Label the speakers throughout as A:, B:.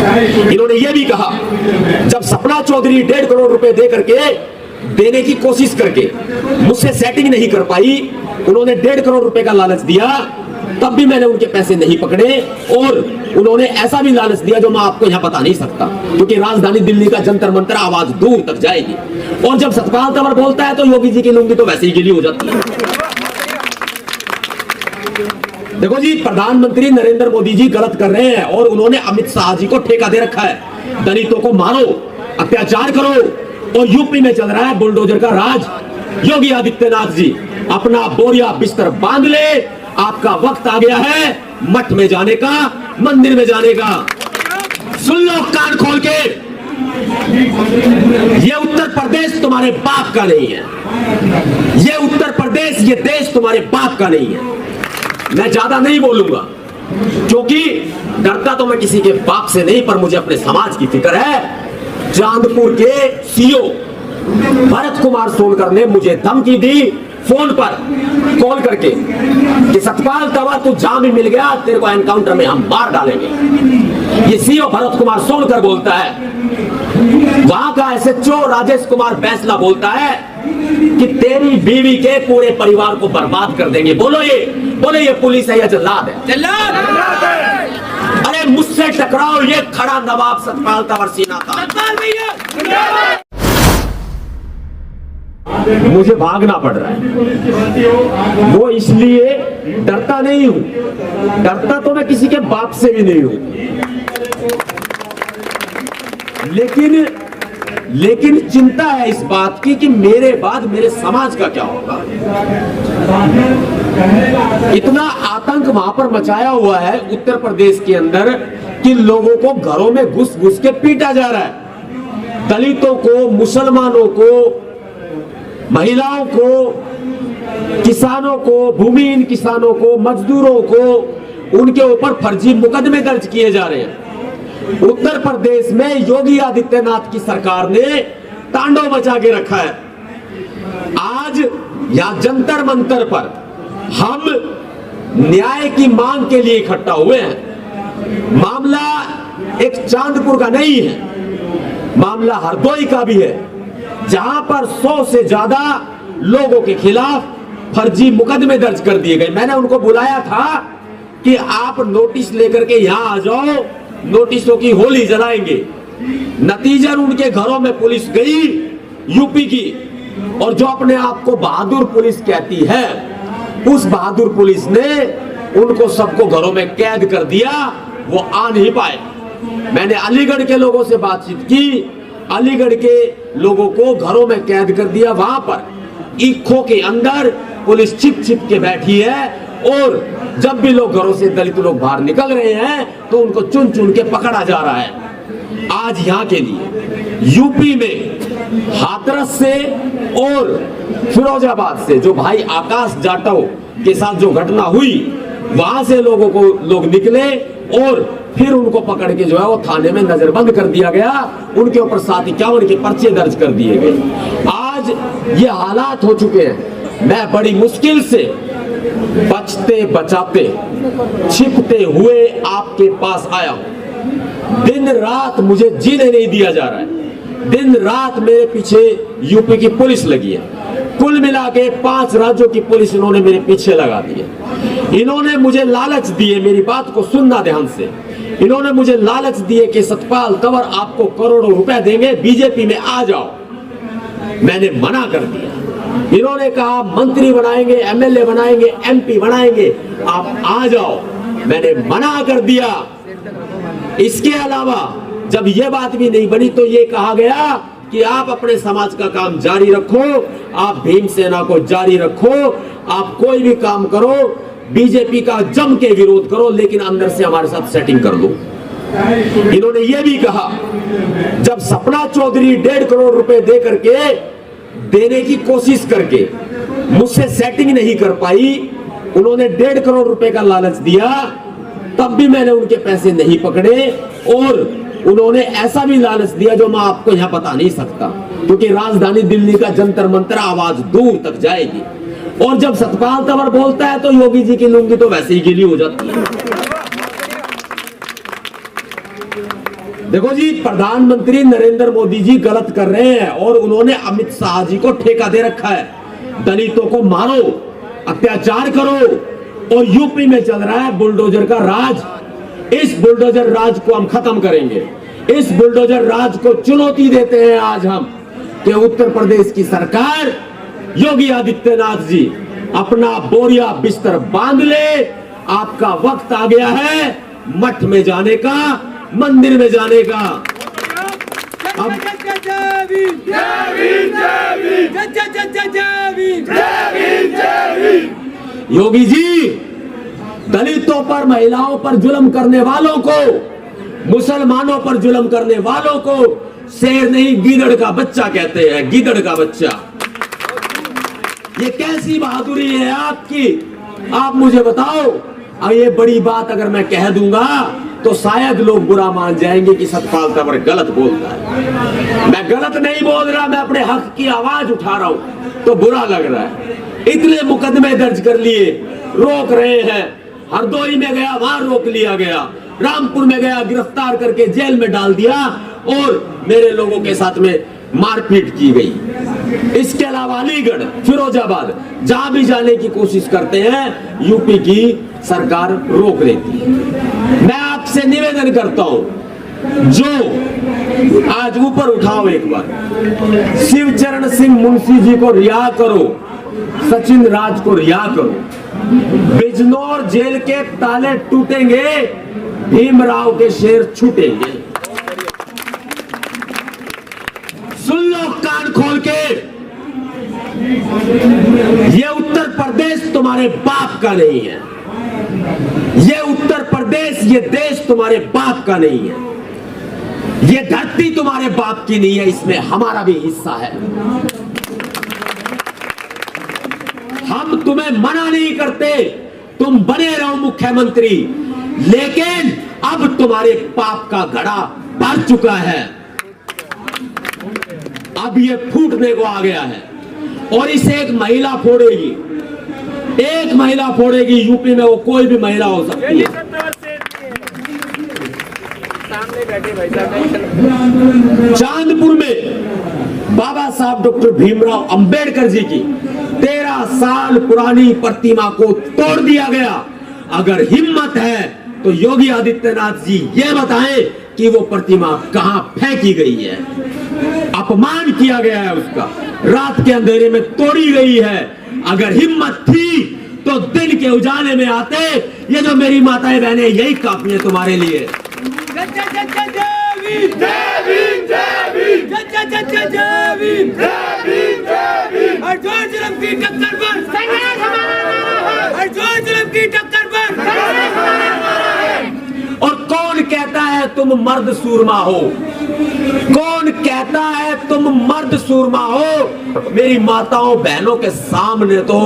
A: इन्होंने यह भी कहा, जब सपना चौधरी 1.5 करोड़ रुपए दे करके देने की कोशिश करके मुझसे सेटिंग नहीं कर पाई, उन्होंने 1.5 करोड़ रुपए का लालच दिया, तब भी मैंने उनके पैसे नहीं पकड़े। और उन्होंने ऐसा भी लालच दिया जो मैं आपको यहां बता नहीं सकता, क्योंकि राजधानी दिल्ली का जंतर मंतर आवाज दूर तक जाएगी। और जब सतपाल तंवर बोलता है तो योगी जी की लुंगी तो वैसे ही गीली हो जाती है। देखो जी, प्रधानमंत्री नरेंद्र मोदी जी गलत कर रहे हैं और उन्होंने अमित शाह जी को ठेका दे रखा है, दलितों को मारो, अत्याचार करो। और यूपी में चल रहा है बुलडोजर का राज। योगी आदित्यनाथ जी अपना बोरिया बिस्तर बांध ले, आपका वक्त आ गया है मठ में जाने का, मंदिर में जाने का। सुन लो कान खोल के, ये उत्तर प्रदेश तुम्हारे बाप का नहीं है, ये उत्तर प्रदेश, ये देश तुम्हारे बाप का नहीं है। मैं ज्यादा नहीं बोलूंगा, क्योंकि डरता तो मैं किसी के बाप से नहीं, पर मुझे अपने समाज की फिक्र है। चांदपुर के सीओ भरत कुमार सोनकर ने मुझे धमकी दी फोन पर कॉल करके कि सतपाल तंवर तू जाम में मिल गया, तेरे को एनकाउंटर में हम मार डालेंगे। ये सीओ भरत कुमार सोनकर बोलता है। वहां का एसएचओ राजेश कुमार बैंसला बोलता है कि तेरी बीवी के पूरे परिवार को बर्बाद कर देंगे। बोलो ये पुलिस है या जल्लाद है? जल्लाद है। अरे मुझसे टकराओ, ये खड़ा नवाब सतपाल तंवर सीना था। मुझे भागना पड़ रहा है, वो इसलिए डरता नहीं हूं, डरता तो मैं किसी के बाप से भी नहीं हूं, लेकिन चिंता है इस बात की कि मेरे बाद मेरे समाज का क्या होगा। इतना आतंक वहां पर मचाया हुआ है उत्तर प्रदेश के अंदर कि लोगों को घरों में घुस घुस के पीटा जा रहा है। दलितों को, मुसलमानों को, महिलाओं को, किसानों को, भूमिहीन किसानों को, मजदूरों को, उनके ऊपर फर्जी मुकदमे दर्ज किए जा रहे हैं। उत्तर प्रदेश में योगी आदित्यनाथ की सरकार ने तांडव मचा के रखा है। आज यहां जंतर मंतर पर हम न्याय की मांग के लिए इकट्ठा हुए हैं। मामला एक चांदपुर का नहीं है, मामला हरदोई का भी है, जहां पर 100 से ज्यादा लोगों के खिलाफ फर्जी मुकदमे दर्ज कर दिए गए। मैंने उनको बुलाया था कि आप नोटिस लेकर के यहां आ जाओ, नोटिसों की होली जलाएंगे। नतीजन उनके घरों में पुलिस गई यूपी की, और जो अपने आप को बहादुर पुलिस कहती है, उस बहादुर पुलिस ने उनको सबको घरों में कैद कर दिया, वो आ नहीं पाए। मैंने अलीगढ़ के लोगों से बातचीत की, अलीगढ़ के लोगों को घरों में कैद कर दिया। वहां पर ईखों के अंदर पुलिस छिप छिप के बैठी है, और जब भी लोग घरों से, दलित लोग बाहर निकल रहे हैं, तो उनको चुन चुन के पकड़ा जा रहा है। आज यहाँ के लिए यूपी में हाथरस से और फिरोजाबाद से जो भाई आकाश जाटव के साथ जो घटना हुई, वहां से लोग निकले और फिर उनको पकड़ के जो है वो थाने में नजरबंद कर दिया गया। उनके ऊपर 751 के पर्चे दर्ज कर दिए गए। आज ये हालात हो चुके हैं। मैं बड़ी मुश्किल से बचते बचाते, छिपते हुए आपके पास आया हूं। दिन रात मुझे जीने नहीं दिया जा रहा है, दिन रात मेरे पीछे यूपी की पुलिस लगी है। कुल मिला के 5 राज्यों की पुलिस इन्होंने मेरे पीछे लगा दी है। इन्होंने मुझे लालच दिए, मेरी बात को सुनना ध्यान से, इन्होंने मुझे लालच दिए कि सतपाल तंवर आपको करोड़ों रुपए देंगे, बीजेपी में आ जाओ। मैंने मना कर दिया। इन्होंने कहा मंत्री बनाएंगे, एमएलए बनाएंगे, एमपी बनाएंगे, आप आ जाओ। मैंने मना कर दिया। इसके अलावा जब यह बात भी नहीं बनी तो ये कहा गया कि आप अपने समाज का काम जारी रखो, आप भीमसेना को जारी रखो, आप कोई भी काम करो, बीजेपी का जम के विरोध करो, लेकिन अंदर से हमारे साथ सेटिंग कर लो। इन्होंने यह भी कहा, जब सपना चौधरी 1.5 करोड़ रुपए दे करके देने की कोशिश करके मुझसे सेटिंग नहीं कर पाई, उन्होंने 1.5 करोड़ रुपए का लालच दिया, तब भी मैंने उनके पैसे नहीं पकड़े। और उन्होंने ऐसा भी लालच दिया जो मैं आपको यहां बता नहीं सकता, क्योंकि राजधानी दिल्ली का जंतर मंतर आवाज दूर तक जाएगी। और जब सतपाल तंवर बोलता है तो योगी जी की लुंगी तो वैसे ही गीली हो जाती है। देखो जी, प्रधानमंत्री नरेंद्र मोदी जी गलत कर रहे हैं और उन्होंने अमित शाह जी को ठेका दे रखा है। दलितों को मारो, अत्याचार करो, और यूपी में चल रहा है बुलडोजर का राज। इस बुलडोजर राज को हम खत्म करेंगे। इस बुलडोजर राज को चुनौती देते हैं आज हम कि उत्तर प्रदेश की सरकार, योगी आदित्यनाथ जी अपना बोरिया बिस्तर बांध ले। आपका वक्त आ गया है मठ में जाने का, मंदिर में जाने का। अब योगी जी दलितों पर, महिलाओं पर जुल्म करने वालों को, मुसलमानों पर जुल्म करने वालों को शेर नहीं गीदड़ का बच्चा कहते हैं, गीदड़ का बच्चा। ये कैसी बहादुरी है आपकी? आप मुझे बताओ। और ये बड़ी बात अगर मैं कह दूंगा तो शायद लोग बुरा मान जाएंगे कि सतपाल तंवर गलत बोलता है। मैं गलत नहीं बोल रहा, मैं अपने हक की आवाज उठा रहा हूं तो बुरा लग रहा है। इतने मुकदमे दर्ज कर लिए, रोक रहे हैं। हरदोई में गया, वहां रोक लिया गया। रामपुर में गया, गिरफ्तार करके जेल में डाल दिया और मेरे लोगों के साथ में मारपीट की गई। इसके अलावा अलीगढ़, फिरोजाबाद, जहां भी जाने की कोशिश करते हैं यूपी की सरकार रोक लेती है। मैं आपसे निवेदन करता हूं, जो आज ऊपर उठाओ एक बार, शिवचरण सिंह मुंशी जी को रिहा करो, सचिन राज को रिहा करो। बिजनौर जेल के ताले टूटेंगे, भीमराव के शेर छूटेंगे। सुन लो कान खोल के, ये उत्तर प्रदेश तुम्हारे बाप का नहीं है। ये उत्तर प्रदेश, ये देश तुम्हारे बाप का नहीं है। ये धरती तुम्हारे बाप की नहीं है, इसमें हमारा भी हिस्सा है। हम तुम्हें मना नहीं करते, तुम बने रहो मुख्यमंत्री, लेकिन अब तुम्हारे पाप का घड़ा भर चुका है। अब ये फूटने को आ गया है और इसे एक महिला फोड़ेगी। एक महिला फोड़ेगी। यूपी में वो कोई भी महिला हो सकती है। चांदपुर में बाबा साहब डॉक्टर भीमराव अंबेडकर जी की 13 साल पुरानी प्रतिमा को तोड़ दिया गया। अगर हिम्मत है तो योगी आदित्यनाथ जी ये बताएं कि वो प्रतिमा कहां फेंकी गई है। अपमान किया गया है उसका, रात के अंधेरे में तोड़ी गई है। अगर हिम्मत थी तो दिन के उजाले में आते। ये जो मेरी माताएं बहनें, यही काफी है तुम्हारे लिए। और कौन कहता है तुम मर्द सूरमा हो? कौन कहता है तुम मर्द सूरमा हो? मेरी माताओं बहनों के सामने तो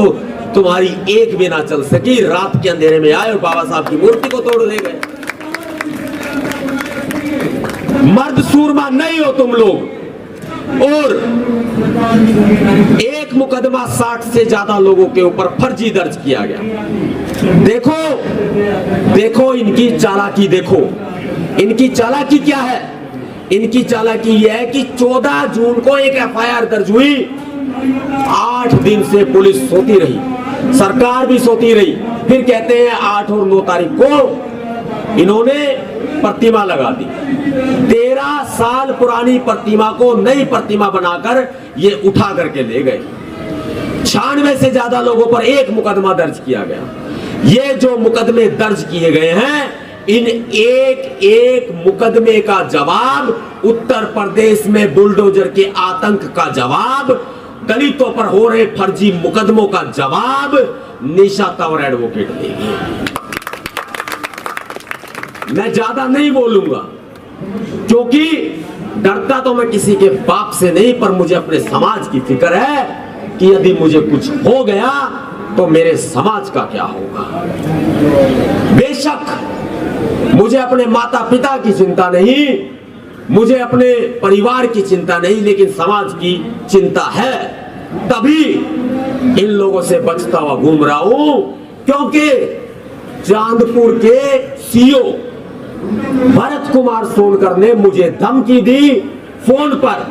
A: तुम्हारी एक भी ना चल सकी। रात के अंधेरे में आए और बाबा साहब की मूर्ति को तोड़ ले गए। मर्द सूरमा नहीं हो तुम लोग। और एक मुकदमा 60 से ज्यादा लोगों के ऊपर फर्जी दर्ज किया गया। देखो देखो इनकी चालाकी, देखो इनकी चालाकी क्या है। इनकी चालाकी यह है कि 14 जून को एक एफआईआर दर्ज हुई। 8 दिन से पुलिस सोती रही, सरकार भी सोती रही। फिर कहते हैं 8 और 9 तारीख को इन्होंने प्रतिमा लगा दी। 13 साल पुरानी प्रतिमा को नई प्रतिमा बनाकर ये उठा करके ले गए। 96 से ज्यादा लोगों पर एक मुकदमा दर्ज किया गया। ये जो मुकदमे दर्ज किए गए हैं, इन एक एक मुकदमे का जवाब, उत्तर प्रदेश में बुलडोजर के आतंक का जवाब, दलितों पर हो रहे फर्जी मुकदमों का जवाब निशा तंवर एडवोकेट देगी। मैं ज्यादा नहीं बोलूंगा क्योंकि डरता तो मैं किसी के बाप से नहीं, पर मुझे अपने समाज की फिक्र है कि यदि मुझे कुछ हो गया तो मेरे समाज का क्या होगा। बेशक मुझे अपने माता पिता की चिंता नहीं, मुझे अपने परिवार की चिंता नहीं, लेकिन समाज की चिंता है। तभी इन लोगों से बचता हुआ घूम रहा हूं, क्योंकि चांदपुर के सीओ भरत कुमार सोनकर ने मुझे धमकी दी फोन पर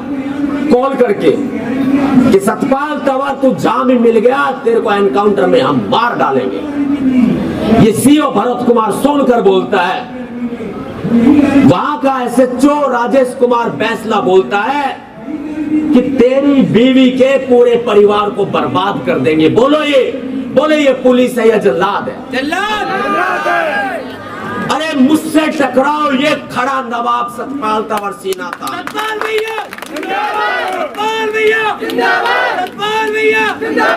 A: कॉल करके कि सतपाल तंवर तू जामिन मिल गया, तेरे को एनकाउंटर में हम मार डालेंगे। ये सीओ भरत कुमार सोनकर बोलता है। वहां का एसएचओ राजेश कुमार बैंसला बोलता है कि तेरी बीवी के पूरे परिवार को बर्बाद कर देंगे। बोलो ये पुलिस है या जल्लाद है? जल्लाद है। अरे मुझसे टकराओ, ये खड़ा नवाब सतपाल तंवर सिन्हा था। सतपाल भैया जिंदाबाद, सतपाल भैया जिंदाबाद, सतपाल भैया जिंदाबाद।